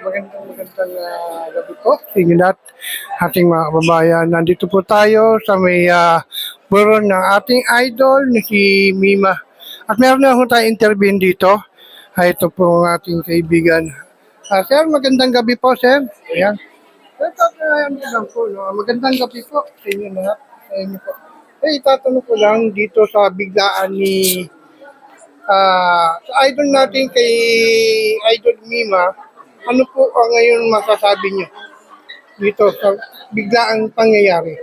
Magandang gabi po sa inyo lahat, ating mga kababayan. Nandito po tayo sa may buron ng ating idol na si Mima. At meron na ho tayong interview dito. Ito po ang ating kaibigan. Sir, magandang gabi po, sir. Ayan. Lang po, no? Magandang gabi po sa inyo lahat. Sa inyo po. Itatanong ko lang dito sa biglaan ni sa idol natin kay Idol Mima, ano po ang ngayon masasabi niyo dito sa biglaang pangyayari?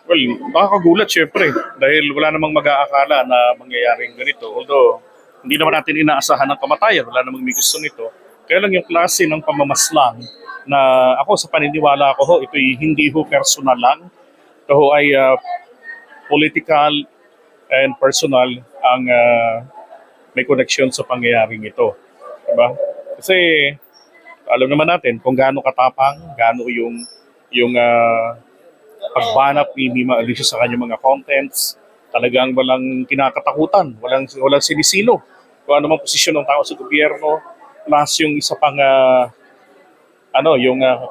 Well, nakakagulat syempre dahil wala namang mag-aakala na mangyayaring ganito. Although, hindi naman natin inaasahan ng kamatayan, wala namang may gusto nito. Kaya lang yung klase ng pamamaslang na ako sa paniniwala ko ho, ito'y hindi ho personal lang. Ito ho ay political and personal ang may connection sa pangyayaring ito. Diba? Kasi alam naman natin kung gaano katapang, gaano yung pagbanat ni Mima Alicia sa kanyang mga contents, talagang walang kinakatakutan, walang sinisino. Kung ano mang posisyon ng tao sa gobyerno, plus yung isa pang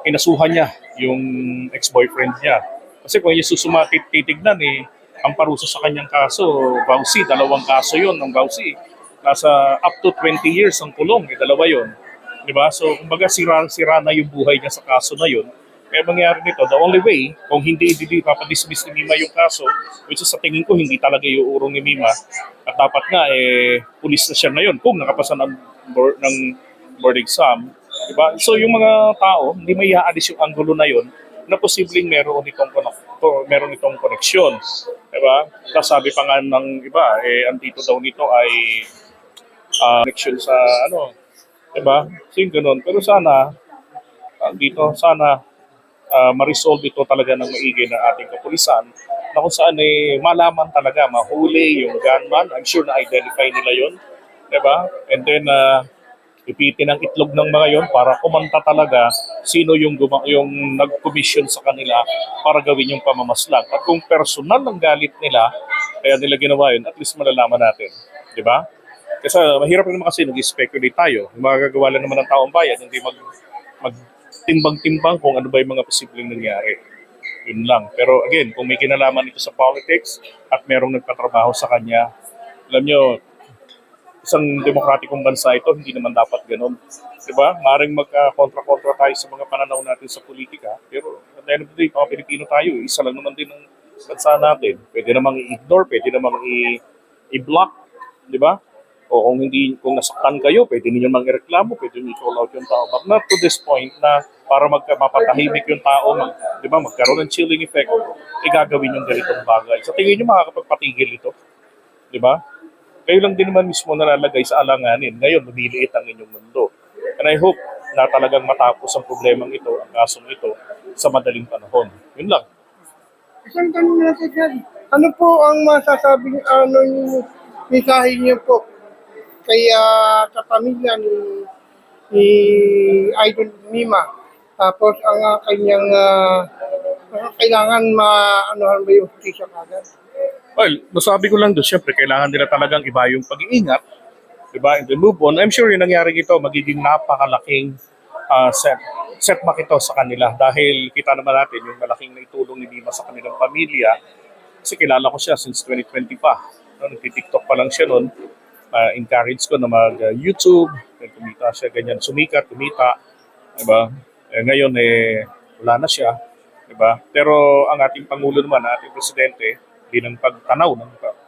kinasuhan niya, yung ex-boyfriend niya. Kasi kung yung titignan ang parusa sa kanyang kaso, Bausi, 2 kaso yun ng Bausi. Nasa up to 20 years ang kulong, dalawa yun. Diba? So, kumbaga sira na yung buhay niya sa kaso na yun. Kaya mangyari nito, the only way, kung hindi papadismiss ni Mima yung kaso, which is sa tingin ko, hindi talaga iuurong ni Mima, at dapat nga, pulis na siya ngayon kung nakapasa ng board exam. Diba? So, yung mga tao, hindi may iaalis yung anggulo na yun, na posibleng meron itong koneksyon. Diba? Tapos sabi pa nga ng iba, andito daw nito ay connection sa diba? So yung ganun. Pero sana, ma-resolve ito talaga ng maigi ng ating kapulisan na kung saan malaman talaga, mahuli yung gunman. I'm sure na-identify nila yun. Diba? And then, ipitin ang itlog ng mga yon para kumanta talaga sino yung nag-commission sa kanila para gawin yung pamamaslang. At kung personal ng galit nila, kaya nila ginawa yun, at least malalaman natin. Diba? Kasi mahirap naman kasi nag-speculate tayo. Magagawa lang naman ng taong bayan, hindi magtimbang-timbang kung ano ba yung mga posibleng nangyari. Yun lang. Pero again, kung may kinalaman ito sa politics at merong nagpatrabaho sa kanya, alam nyo, isang demokratikong bansa ito, hindi naman dapat ganun. Diba? Maring magka-kontra-kontra tayo sa mga pananaw natin sa politika, pero at the end of the day, mga Pilipino tayo, isa lang naman din ang bansa natin. Pwede namang i-ignore, pwede namang i-block, di ba? O kung nasaktan kayo, pwede ninyo mang ireklamo, pwede ninyo i-call out yung tao. But not to this point na para mapatahimik yung tao, di ba, magkaroon ng chilling effect, gagawin yung ganitong bagay. Sa tingin nyo makakapagpatigil ito? Di ba? Kayo lang din naman mismo nalalagay sa alanganin. Ngayon, lumiliit ang inyong mundo. And I hope na talagang matapos ang problemang ito, ang kasong ito, sa madaling panahon. Yun lang. Isang tanong natin yan. Ano po ang masasabi niyo, yung mensahe niyo po kaya sa pamilya ni Idol Mima? Tapos ang kanyang kailangan maanohan ba yung justisya kagad? Well, masabi ko lang doon, syempre, kailangan nila talagang iba yung pag-iingat, diba, and then move on. I'm sure yung nangyari ito, magiging napakalaking setback ito sa kanila dahil kita naman natin yung malaking naitulong ni Mima sa kanilang pamilya. Kasi kilala ko siya since 2020 pa. Nagti-TikTok pa lang siya noon. Encourage ko na mag-YouTube, kumita siya, ganyan, sumikat, kumita, diba? Ngayon, wala na siya, diba? Pero ang ating Pangulo naman, ating Presidente, bilang pagtanaw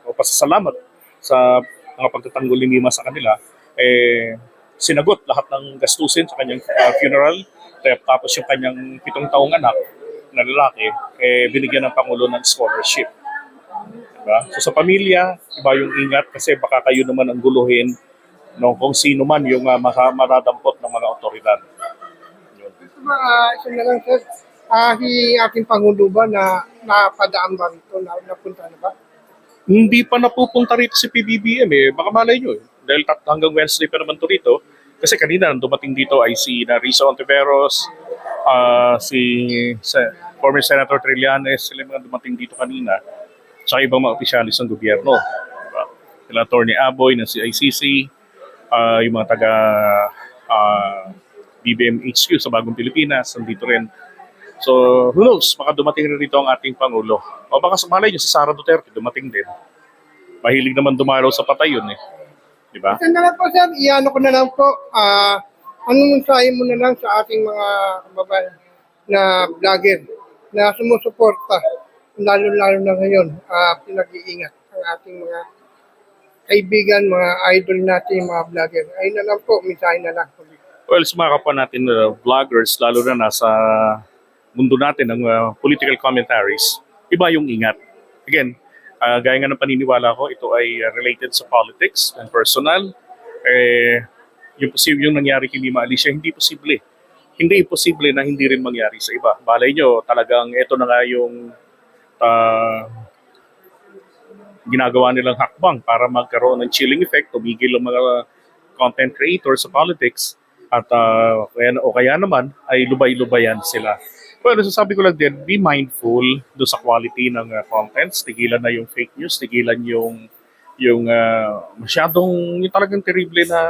o pasasalamat sa mga pagtatanggol ni Mima sa kanila, sinagot lahat ng gastusin sa kanyang funeral, tapos yung kanyang 7 taong anak na lalaki, binigyan ng Pangulo ng scholarship. Diba? So sa pamilya, iba yung ingat kasi baka kayo naman ang guluhin kung sino man yung matadampot ng mga otoridad. Isa na lang, sir. Si ating Pangulo ba na napadaan ba rito? Napunta na ba? Hindi pa napupunta rito si PBBM Baka malay nyo Dahil hanggang Wednesday pa naman to rito. Kasi kanina dumating dito ay si Risa Ontiveros, former Senator Trillanes, sila mga dumating dito kanina. Sa ibang mga opisyalis ng gobyerno. Diba? Sila Atty. Aboy ng CICC, yung mga taga BBM HQ sa Bagong Pilipinas, nandito rin. So, who knows, baka dumating rin rito ang ating Pangulo. O baka malay nyo, si Sara Duterte dumating din. Mahilig naman dumalaw sa patay yun eh. Di ba? Kasi na lang po sir, iano ko na lang po, anong mensahe mo na lang sa ating mga kababayan na vlogger na sumusuporta, lalo-lalo na ngayon, pinag-iingat ang ating mga kaibigan, mga idol natin, mga vlogger. Ayun na lang po, mensahe na lang. Well, sa mga kapwa natin vloggers, lalo na nasa mundo natin ng political commentaries, iba yung ingat. Again, gaya nga ng paniniwala ko, ito ay related sa politics and personal. Yung nangyari kay Mima Alicia, hindi posible. Hindi imposible na hindi rin mangyari sa iba. Balay nyo, talagang ito na nga yung ginagawa nilang hakbang para magkaroon ng chilling effect, tumigil ang mga content creators sa politics, at kaya naman ay lubay-lubayan sila. Well, sasabi ko lang din, be mindful do sa quality ng contents, tigilan na yung fake news, tigilan yung masyadong yung talagang terrible na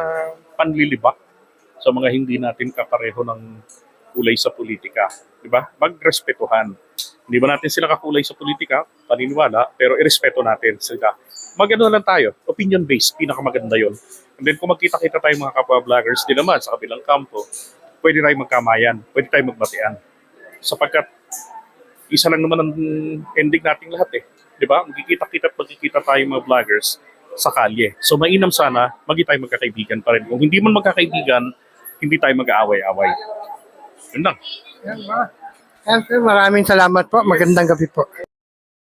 panlilibak sa mga hindi natin kapareho ng kulay sa politika. Diba? Magrespetuhan. Hindi ba natin sila kakulay sa politika, paniniwala, pero irespeto natin sila. Magano lang tayo, opinion-based, pinakamaganda yon. And then kung magkita-kita tayo mga kapwa-vloggers, din naman sa kabilang kampo, pwede tayo magkamayan, pwede tayo magbatian. Sapagkat isa lang naman ang ending nating lahat eh. Diba? Magkikita-kita at magkikita tayo mga vloggers sa kalye. So mainam sana, tayo magkakaibigan pa rin. Kung hindi man magkakaibigan, hindi tayo mag-aaway-away. Yun lang. Yan, sir, maraming salamat po. Magandang gabi po.